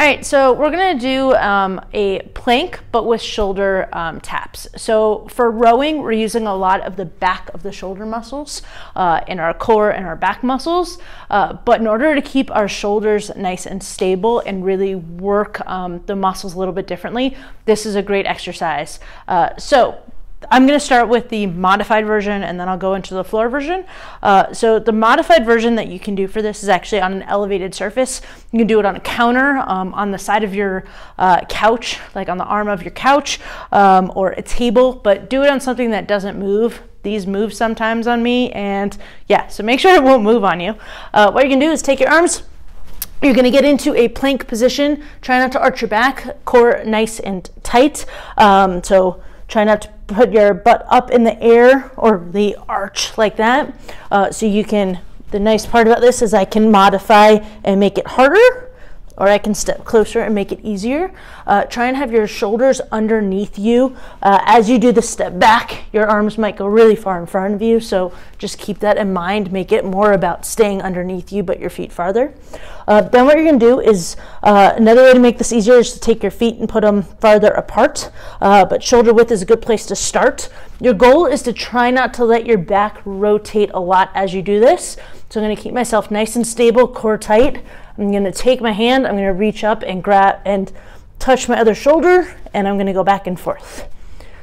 right, so we're gonna do a plank, but with shoulder taps. So for rowing, we're using a lot of the back of the shoulder muscles in our core and our back muscles. But in order to keep our shoulders nice and stable and really work the muscles a little bit differently, this is a great exercise. So I'm going to start with the modified version and then I'll go into the floor version. So the modified version that you can do for this is actually on an elevated surface. You can do it on a counter, on the side of your couch, like on the arm of your couch, or a table, but do it on something that doesn't move. These move sometimes on me, and yeah, so make sure it won't move on you. What you can do is take your arms. You're going to get into a plank position. Try not to arch your back, core nice and tight. So try not to put your butt up in the air or the arch like that. So you can, the nice part about this is I can modify and make it harder, or I can step closer and make it easier. Try and have your shoulders underneath you. As you do the step back, your arms might go really far in front of you, so just keep that in mind. Make it more about staying underneath you, but your feet farther. Then what you're gonna do is, another way to make this easier is to take your feet and put them farther apart, but shoulder width is a good place to start. Your goal is to try not to let your back rotate a lot as you do this. So I'm gonna keep myself nice and stable, core tight. I'm gonna take my hand, I'm gonna reach up and grab and touch my other shoulder, and I'm gonna go back and forth.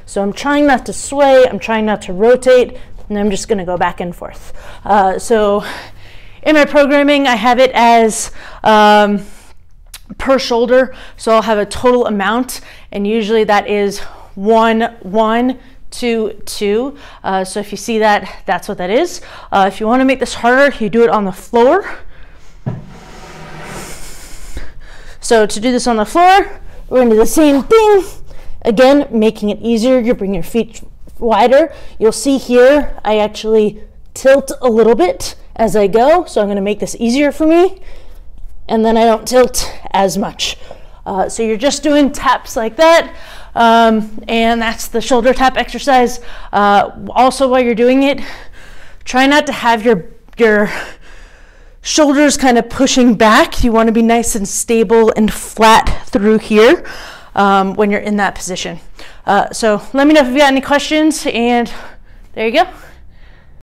So I'm trying not to sway, I'm trying not to rotate, and I'm just gonna go back and forth. So in my programming, I have it as per shoulder, so I'll have a total amount, and usually that is 1, 1, 2, 2. So if you see that, that's what that is. If you wanna make this harder, you do it on the floor. So to do this on the floor, we're gonna do the same thing. Again, making it easier, you bring your feet wider. You'll see here, I actually tilt a little bit as I go, so I'm gonna make this easier for me, and then I don't tilt as much. So you're just doing taps like that, and that's the shoulder tap exercise. Also, while you're doing it, try not to have your shoulders kind of pushing back. You want to be nice and stable and flat through here when you're in that position. So let me know if you've got any questions, and there you go.